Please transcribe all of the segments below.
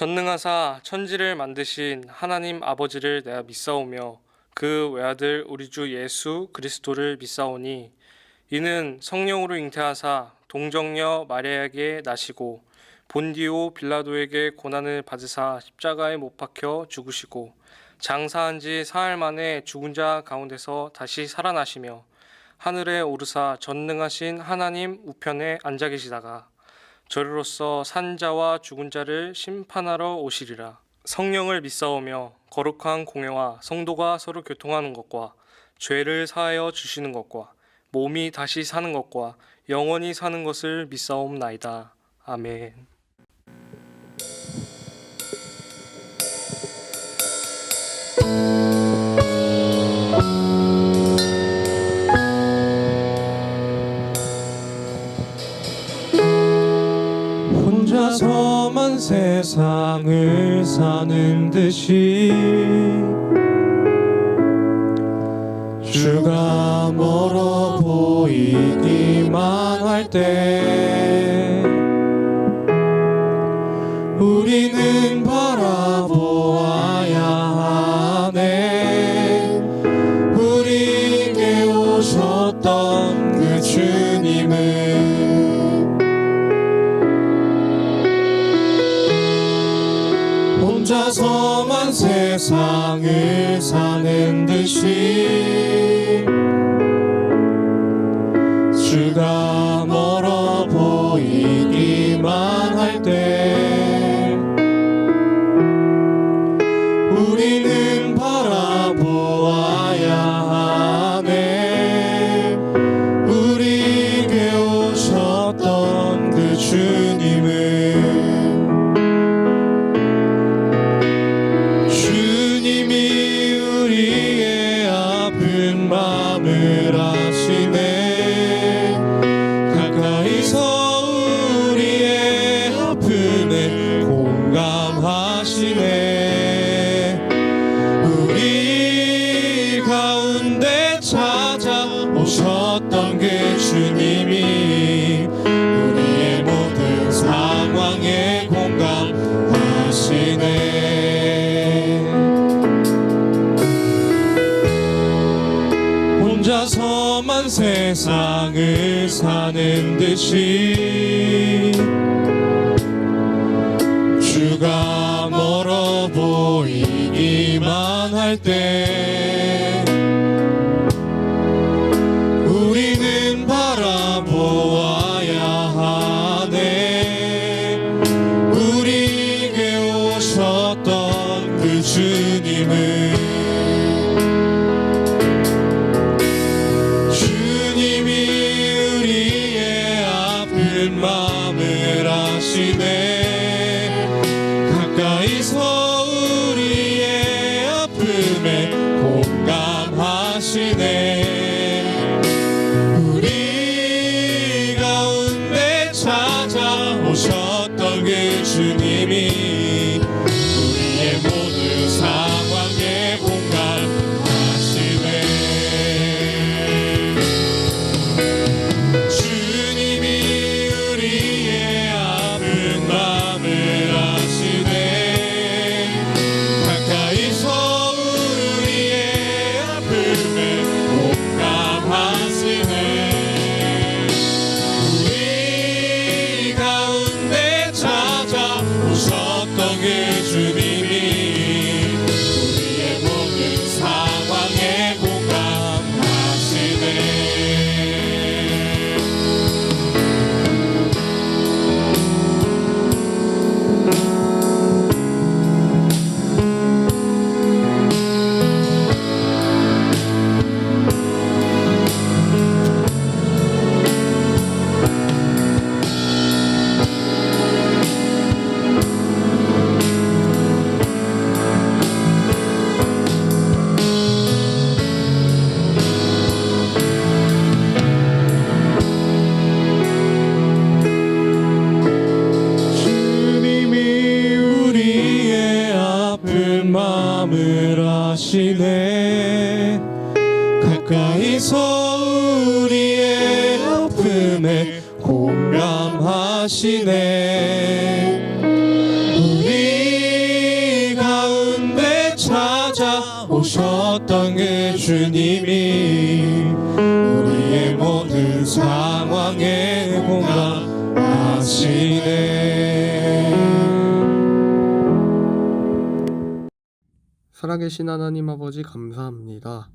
전능하사 천지를 만드신 하나님 아버지를 내가 믿사오며 그 외아들 우리 주 예수 그리스도를 믿사오니 이는 성령으로 잉태하사 동정녀 마리아에게 나시고 본디오 빌라도에게 고난을 받으사 십자가에 못 박혀 죽으시고 장사한 지 사흘 만에 죽은 자 가운데서 다시 살아나시며 하늘에 오르사 전능하신 하나님 우편에 앉아 계시다가 저리로서 산 자와 죽은 자를 심판하러 오시리라. 성령을 믿사오며 거룩한 공회와 성도가 서로 교통하는 것과 죄를 사하여 주시는 것과 몸이 다시 사는 것과 영원히 사는 것을 믿사옵나이다. 아멘. 혼자서만 세상을 사는 듯이 주가 멀어 보이기만 할 때 우리는 바라보아야 하네. 우리에게 오셨던 그 주님을 혼자서만 세상을 사는 듯이 주가 멀어 보이기만 할 때 우리는 바라보아야 하네. 우리에게 오셨던 그 주님을 마음을 아시네. 가까이서 우리의 아픔에 공감하시네. 우리 가운데 찾아오셨던 그 주님이 우리의 모든 상황에 공감하시네. 혼자서만 세상을 사는 듯이 주가 멀어 보이기만 할 때 우리는 바라보아야 하네. 우리에게 오셨던 그 주님을 마음을 아시네. 가까이서 우리의 아픔에 공감하시네. 우리 가운데 찾아오셨던 그 주님이 우리의 모든 상황에 공감하시네. 마음을 아시네. 가까이서 우리의 아픔에 공감하시네. 우리 주님이 우리의 모든 상황에 공감하시네. 살아계신 하나님 아버지 감사합니다.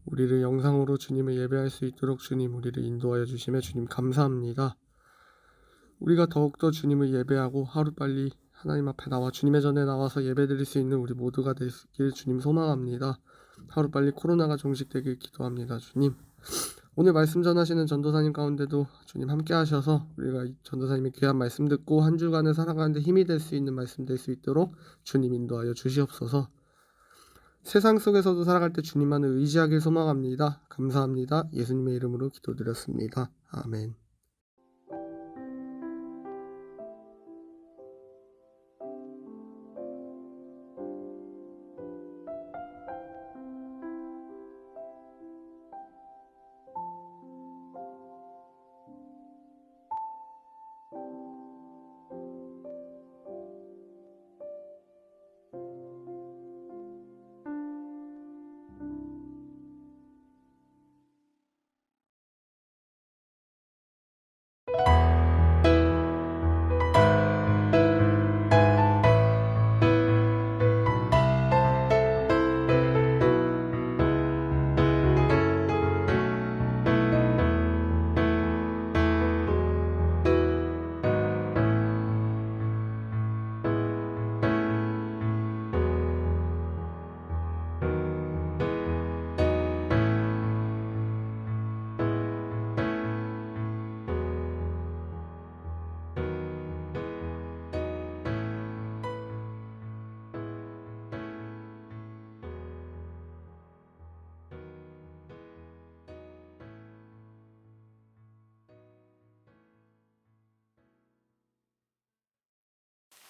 우리를 영상으로 주님을 예배할 수 있도록 주님 우리를 인도하여 주심에 주님 감사합니다. 우리가 더욱더 주님을 예배하고 하루빨리 하나님 앞에 나와 주님의 전에 나와서 예배드릴 수 있는 우리 모두가 되길 주님 소망합니다. 하루빨리 코로나가 종식되길 기도합니다. 주님 오늘 말씀 전하시는 전도사님 가운데도 주님 함께 하셔서 우리가 전도사님의 귀한 말씀 듣고 한 주간을 살아가는데 힘이 될 수 있는 말씀 될 수 있도록 주님 인도하여 주시옵소서. 세상 속에서도 살아갈 때 주님만을 의지하길 소망합니다. 감사합니다. 예수님의 이름으로 기도드렸습니다. 아멘.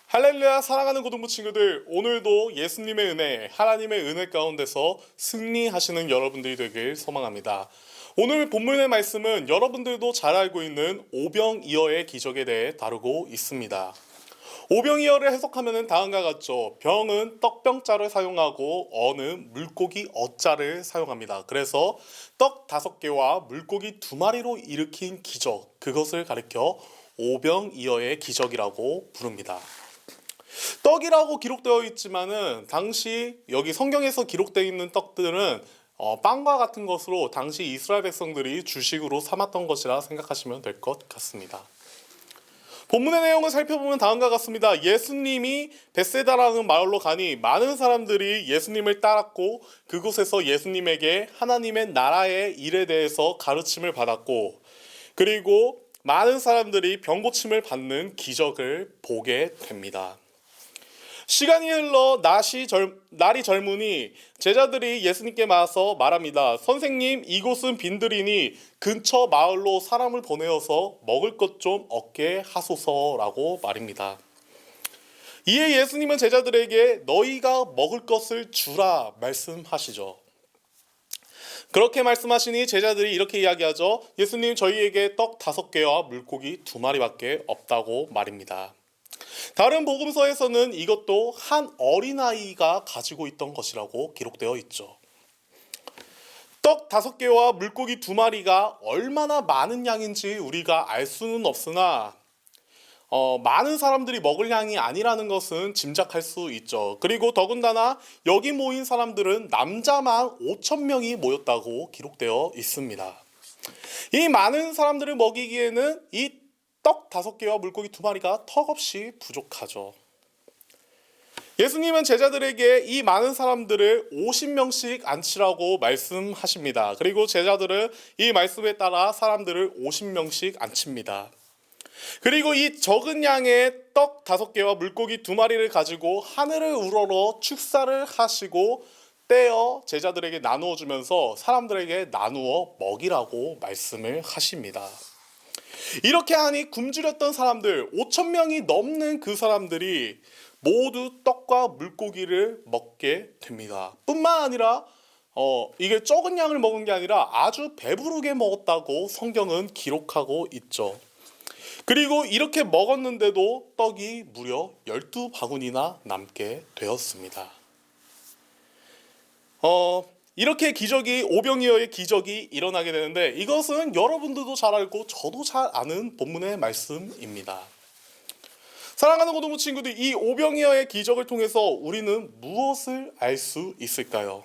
할렐루야. 사랑하는 고등부 친구들, 오늘도 예수님의 은혜, 하나님의 은혜 가운데서 승리하시는 여러분들이 되길 소망합니다. 오늘 본문의 말씀은 여러분들도 잘 알고 있는 오병이어의 기적에 대해 다루고 있습니다. 오병이어를 해석하면 다음과 같죠. 병은 떡병자를 사용하고 어는 물고기 어자를 사용합니다. 그래서 떡 5개와 물고기 2마리로 일으킨 기적, 그것을 가리켜 오병이어의 기적이라고 부릅니다. 떡이라고 기록되어 있지만은 당시 여기 성경에서 기록되어 있는 떡들은 빵과 같은 것으로 당시 이스라엘 백성들이 주식으로 삼았던 것이라 생각하시면 될 것 같습니다. 본문의 내용을 살펴보면 다음과 같습니다. 예수님이 벳세다라는 마을로 가니 많은 사람들이 예수님을 따랐고 그곳에서 예수님에게 하나님의 나라의 일에 대해서 가르침을 받았고, 그리고 많은 사람들이 병고침을 받는 기적을 보게 됩니다. 시간이 흘러 날이 젊으니 제자들이 예수님께 와서 말합니다. 선생님, 이곳은 빈들이니 근처 마을로 사람을 보내어서 먹을 것 좀 얻게 하소서라고 말입니다. 이에 예수님은 제자들에게 너희가 먹을 것을 주라 말씀하시죠. 그렇게 말씀하시니 제자들이 이렇게 이야기하죠. 예수님, 저희에게 떡 5개와 물고기 2마리밖에 없다고 말입니다. 다른 복음서에서는 이것도 한 어린아이가 가지고 있던 것이라고 기록되어 있죠. 떡 5개와 물고기 2마리가 얼마나 많은 양인지 우리가 알 수는 없으나 많은 사람들이 먹을 양이 아니라는 것은 짐작할 수 있죠. 그리고 더군다나 여기 모인 사람들은 남자만 5,000명이 모였다고 기록되어 있습니다. 이 많은 사람들을 먹이기에는 이 떡 5개와 물고기 2마리가 턱없이 부족하죠. 예수님은 제자들에게 이 많은 사람들을 50명씩 앉히라고 말씀하십니다. 그리고 제자들은 이 말씀에 따라 사람들을 50명씩 앉힙니다. 그리고 이 적은 양의 떡 5개와 물고기 2마리를 가지고 하늘을 우러러 축사를 하시고 떼어 제자들에게 나누어 주면서 사람들에게 나누어 먹이라고 말씀을 하십니다. 이렇게 하니 굶주렸던 사람들 5,000명이 넘는 그 사람들이 모두 떡과 물고기를 먹게 됩니다. 뿐만 아니라 이게 적은 양을 먹은 게 아니라 아주 배부르게 먹었다고 성경은 기록하고 있죠. 그리고 이렇게 먹었는데도 떡이 무려 12바구니나 남게 되었습니다. 이렇게 오병이어의 기적이 일어나게 되는데, 이것은 여러분들도 잘 알고 저도 잘 아는 본문의 말씀입니다. 사랑하는 고등부 친구들, 이 오병이어의 기적을 통해서 우리는 무엇을 알 수 있을까요?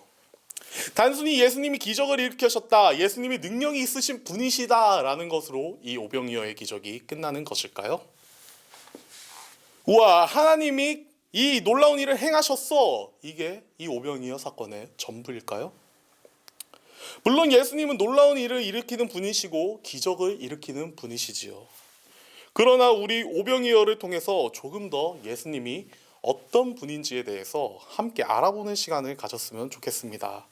단순히 예수님이 기적을 일으키셨다, 예수님이 능력이 있으신 분이시다라는 것으로 이 오병이어의 기적이 끝나는 것일까요? 우와, 하나님이 이 놀라운 일을 행하셨어, 이게 이 오병이어 사건의 전부일까요? 물론 예수님은 놀라운 일을 일으키는 분이시고 기적을 일으키는 분이시지요. 그러나 우리 오병이어를 통해서 조금 더 예수님이 어떤 분인지에 대해서 함께 알아보는 시간을 가졌으면 좋겠습니다.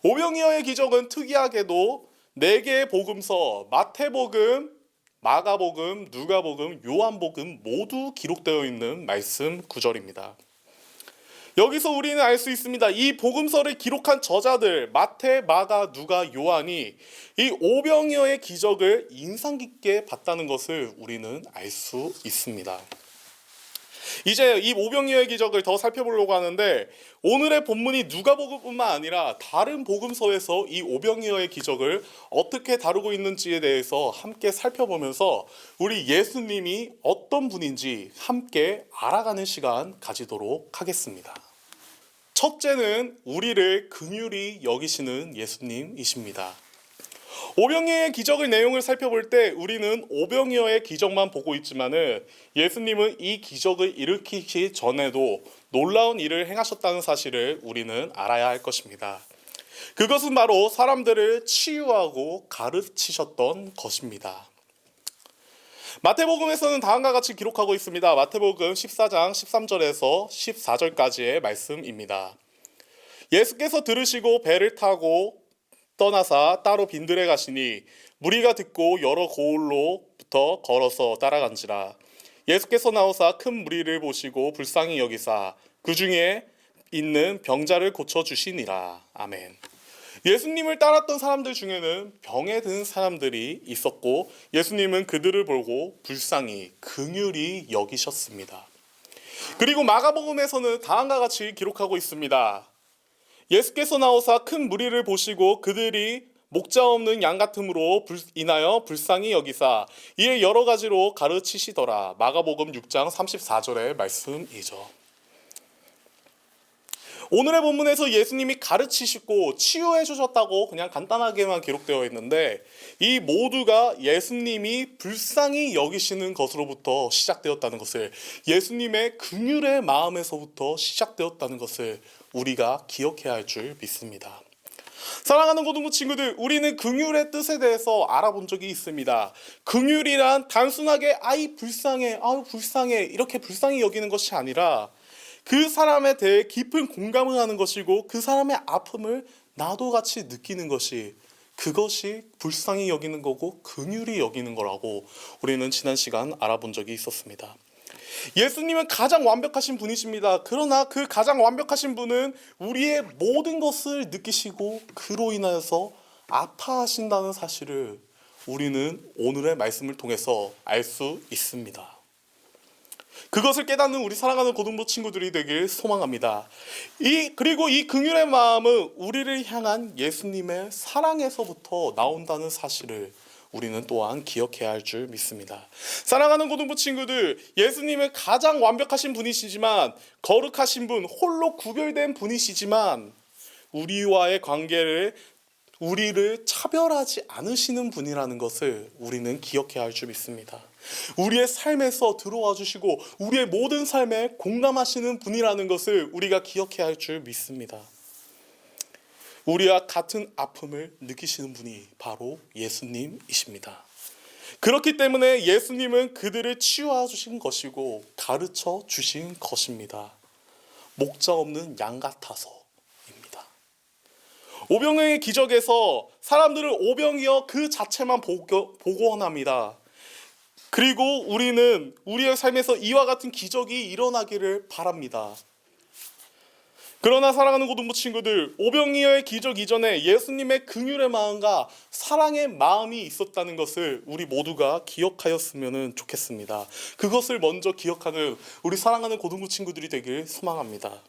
오병이어의 기적은 특이하게도 4개의 복음서, 마태복음, 마가복음, 누가복음, 요한복음 모두 기록되어 있는 말씀 구절입니다. 여기서 우리는 알 수 있습니다. 이 복음서를 기록한 저자들 마태, 마가, 누가, 요한이 이 오병이어의 기적을 인상 깊게 봤다는 것을 우리는 알 수 있습니다. 이제 이 오병이어의 기적을 더 살펴보려고 하는데, 오늘의 본문이 누가복음뿐만 아니라 다른 복음서에서 이 오병이어의 기적을 어떻게 다루고 있는지에 대해서 함께 살펴보면서 우리 예수님이 어떤 분인지 함께 알아가는 시간 가지도록 하겠습니다. 첫째는 우리를 긍휼히 여기시는 예수님이십니다. 오병이어의 기적의 내용을 살펴볼 때 우리는 오병이어의 기적만 보고 있지만은 예수님은 이 기적을 일으키기 전에도 놀라운 일을 행하셨다는 사실을 우리는 알아야 할 것입니다. 그것은 바로 사람들을 치유하고 가르치셨던 것입니다. 마태복음에서는 다음과 같이 기록하고 있습니다. 마태복음 14장 13절에서 14절까지의 말씀입니다. 예수께서 들으시고 배를 타고 떠나사 따로 빈들에 가시니 무리가 듣고 여러 고을로부터 걸어서 따라간지라. 예수께서 나오사 큰 무리를 보시고 불쌍히 여기사 그 중에 있는 병자를 고쳐주시니라. 아멘. 예수님을 따랐던 사람들 중에는 병에 든 사람들이 있었고 예수님은 그들을 보고 불쌍히 긍휼히 여기셨습니다. 그리고 마가복음에서는 다음과 같이 기록하고 있습니다. 예수께서 나오사 큰 무리를 보시고 그들이 목자 없는 양 같음으로 인하여 불쌍히 여기사 이에 여러 가지로 가르치시더라. 마가복음 6장 34절의 말씀이죠. 오늘의 본문에서 예수님이 가르치시고 치유해 주셨다고 그냥 간단하게만 기록되어 있는데, 이 모두가 예수님이 불쌍히 여기시는 것으로부터 시작되었다는 것을, 예수님의 긍휼의 마음에서부터 시작되었다는 것을 우리가 기억해야 할 줄 믿습니다. 사랑하는 고등부 친구들, 우리는 긍휼의 뜻에 대해서 알아본 적이 있습니다. 긍휼이란 단순하게 아이 불쌍해, 아유 불쌍해 이렇게 불쌍히 여기는 것이 아니라 그 사람에 대해 깊은 공감을 하는 것이고 그 사람의 아픔을 나도 같이 느끼는 것이, 그것이 불쌍히 여기는 거고 긍휼히 여기는 거라고 우리는 지난 시간 알아본 적이 있었습니다. 예수님은 가장 완벽하신 분이십니다. 그러나 그 가장 완벽하신 분은 우리의 모든 것을 느끼시고 그로 인하여서 아파하신다는 사실을 우리는 오늘의 말씀을 통해서 알 수 있습니다. 그것을 깨닫는 우리 사랑하는 고등부 친구들이 되길 소망합니다. 그리고 이 긍휼의 마음은 우리를 향한 예수님의 사랑에서부터 나온다는 사실을 우리는 또한 기억해야 할 줄 믿습니다. 사랑하는 고등부 친구들, 예수님은 가장 완벽하신 분이시지만, 거룩하신 분, 홀로 구별된 분이시지만 우리와의 관계를, 우리를 차별하지 않으시는 분이라는 것을 우리는 기억해야 할 줄 믿습니다. 우리의 삶에서 들어와 주시고 우리의 모든 삶에 공감하시는 분이라는 것을 우리가 기억해야 할 줄 믿습니다. 우리와 같은 아픔을 느끼시는 분이 바로 예수님이십니다. 그렇기 때문에 예수님은 그들을 치유해 주신 것이고 가르쳐 주신 것입니다. 목자 없는 양 같아서입니다. 오병이어의 기적에서 사람들은 오병이어 그 자체만 보고 원합니다. 그리고 우리는 우리의 삶에서 이와 같은 기적이 일어나기를 바랍니다. 그러나 사랑하는 고등부 친구들, 오병이어의 기적 이전에 예수님의 긍휼의 마음과 사랑의 마음이 있었다는 것을 우리 모두가 기억하였으면 좋겠습니다. 그것을 먼저 기억하는 우리 사랑하는 고등부 친구들이 되길 소망합니다.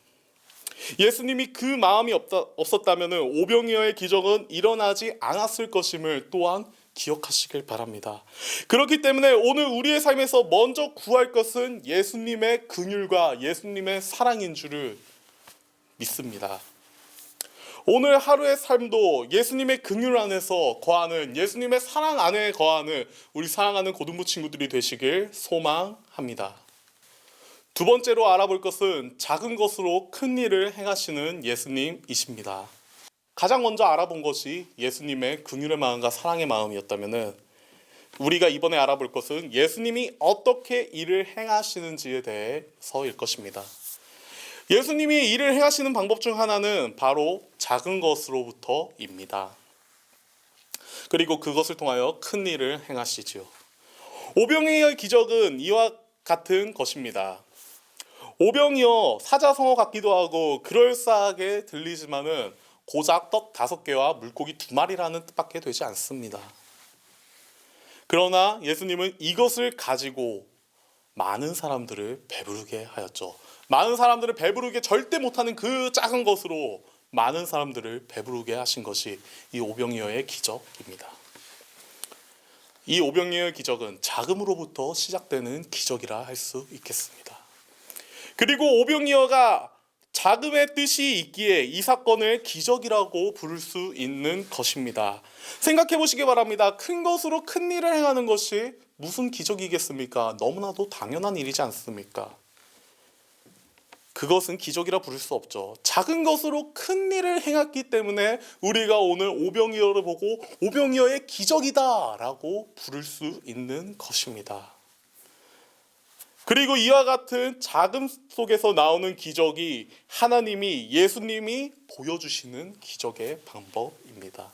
예수님이 그 마음이 없었다면 오병이어의 기적은 일어나지 않았을 것임을 또한 기억하시길 바랍니다. 그렇기 때문에 오늘 우리의 삶에서 먼저 구할 것은 예수님의 긍휼과 예수님의 사랑인 줄을 믿습니다. 오늘 하루의 삶도 예수님의 긍휼 안에서 거하는, 예수님의 사랑 안에 거하는 우리 사랑하는 고등부 친구들이 되시길 소망합니다. 두 번째로 알아볼 것은 작은 것으로 큰 일을 행하시는 예수님이십니다. 가장 먼저 알아본 것이 예수님의 긍휼의 마음과 사랑의 마음이었다면, 우리가 이번에 알아볼 것은 예수님이 어떻게 일을 행하시는지에 대해서일 것입니다. 예수님이 일을 행하시는 방법 중 하나는 바로 작은 것으로부터입니다. 그리고 그것을 통하여 큰 일을 행하시지요. 오병이어의 기적은 이와 같은 것입니다. 오병이어 사자성어 같기도 하고 그럴싸하게 들리지만은 고작 떡 5개와 물고기 2마리라는 뜻밖에 되지 않습니다. 그러나 예수님은 이것을 가지고 많은 사람들을 배부르게 하였죠. 많은 사람들을 배부르게 절대 못하는 그 작은 것으로 많은 사람들을 배부르게 하신 것이 이 오병이어의 기적입니다. 이 오병이어의 기적은 자금으로부터 시작되는 기적이라 할 수 있겠습니다. 그리고 오병이어가 자금의 뜻이 있기에 이 사건을 기적이라고 부를 수 있는 것입니다. 생각해 보시기 바랍니다. 큰 것으로 큰 일을 행하는 것이 무슨 기적이겠습니까? 너무나도 당연한 일이지 않습니까? 그것은 기적이라 부를 수 없죠. 작은 것으로 큰 일을 행했기 때문에 우리가 오늘 오병이어를 보고 오병이어의 기적이다 라고 부를 수 있는 것입니다. 그리고 이와 같은 자금 속에서 나오는 기적이 하나님이, 예수님이 보여주시는 기적의 방법입니다.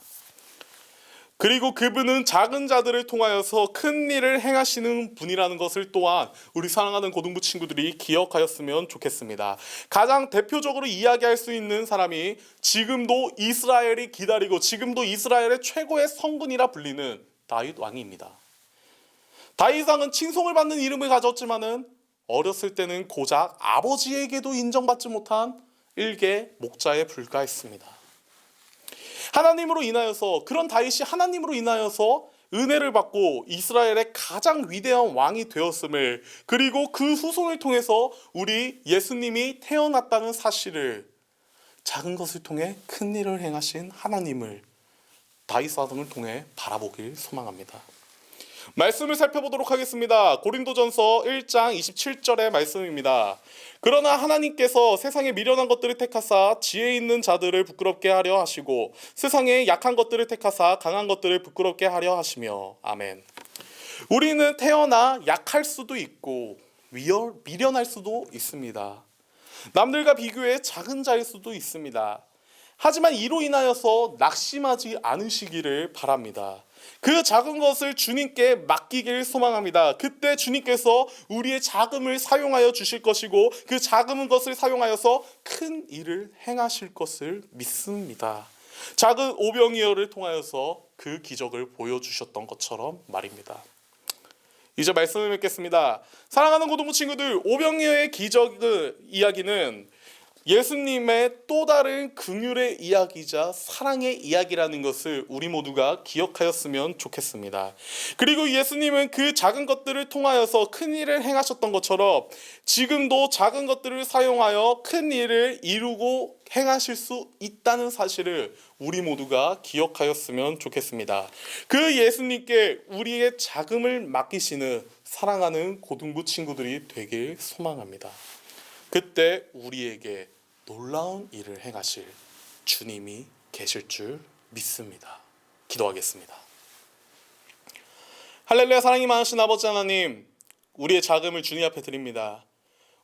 그리고 그분은 작은 자들을 통하여서 큰 일을 행하시는 분이라는 것을 또한 우리 사랑하는 고등부 친구들이 기억하였으면 좋겠습니다. 가장 대표적으로 이야기할 수 있는 사람이 지금도 이스라엘이 기다리고 지금도 이스라엘의 최고의 성군이라 불리는 다윗 왕입니다. 다윗 왕은 칭송을 받는 이름을 가졌지만은 어렸을 때는 고작 아버지에게도 인정받지 못한 일개 목자에 불과했습니다. 하나님으로 인하여서, 그런 다윗이 하나님으로 인하여서 은혜를 받고 이스라엘의 가장 위대한 왕이 되었음을, 그리고 그 후손을 통해서 우리 예수님이 태어났다는 사실을, 작은 것을 통해 큰 일을 행하신 하나님을 다윗 사람을 통해 바라보길 소망합니다. 말씀을 살펴보도록 하겠습니다. 고린도전서 1장 27절의 말씀입니다. 그러나 하나님께서 세상에 미련한 것들을 택하사 지혜 있는 자들을 부끄럽게 하려 하시고 세상에 약한 것들을 택하사 강한 것들을 부끄럽게 하려 하시며. 아멘. 우리는 태어나 약할 수도 있고 미련할 수도 있습니다. 남들과 비교해 작은 자일 수도 있습니다. 하지만 이로 인하여서 낙심하지 않으시기를 바랍니다. 그 작은 것을 주님께 맡기길 소망합니다. 그때 주님께서 우리의 자금을 사용하여 주실 것이고 그 작은 것을 사용하여서 큰 일을 행하실 것을 믿습니다. 작은 오병이어를 통하여서 그 기적을 보여주셨던 것처럼 말입니다. 이제 말씀을 맺겠습니다. 사랑하는 고등부 친구들, 오병이어의 기적 이야기는 예수님의 또 다른 긍휼의 이야기이자 사랑의 이야기라는 것을 우리 모두가 기억하였으면 좋겠습니다. 그리고 예수님은 그 작은 것들을 통하여서 큰 일을 행하셨던 것처럼 지금도 작은 것들을 사용하여 큰 일을 이루고 행하실 수 있다는 사실을 우리 모두가 기억하였으면 좋겠습니다. 그 예수님께 우리의 자금을 맡기시는 사랑하는 고등부 친구들이 되길 소망합니다. 그때 우리에게 놀라운 일을 행하실 주님이 계실 줄 믿습니다. 기도하겠습니다. 할렐루야. 사랑이 많으신 아버지 하나님, 우리의 자금을 주님 앞에 드립니다.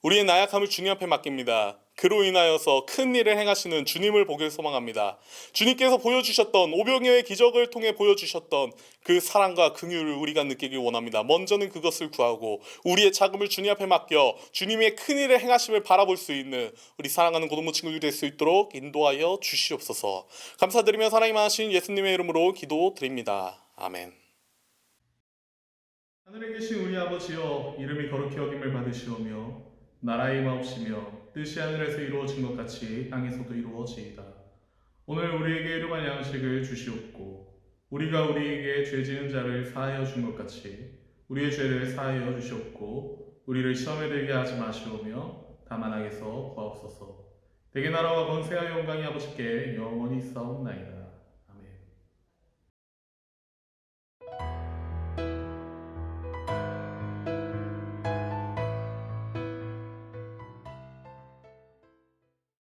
우리의 나약함을 주님 앞에 맡깁니다. 그로 인하여서 큰 일을 행하시는 주님을 보길 소망합니다. 주님께서 보여주셨던 오병이어의 기적을 통해 보여주셨던 그 사랑과 긍휼을 우리가 느끼길 원합니다. 먼저는 그것을 구하고 우리의 자금을 주님 앞에 맡겨 주님의 큰 일을 행하심을 바라볼 수 있는 우리 사랑하는 고등부 친구들이 될 수 있도록 인도하여 주시옵소서. 감사드리며 사랑이 많으신 예수님의 이름으로 기도드립니다. 아멘. 하늘에 계신 우리 아버지여, 이름이 거룩히 여김을 받으시오며 나라의 마옵시며 뜻이 하늘에서 이루어진 것 같이 땅에서도 이루어지이다. 오늘 우리에게 일용할 양식을 주시옵고 우리가 우리에게 죄 지은 자를 사하여 준 것 같이 우리의 죄를 사하여 주시옵고 우리를 시험에 들게 하지 마시오며 다만 악에서 구하옵소서. 대개 나라와 권세와 영광이 아버지께 영원히 있사옵나이다.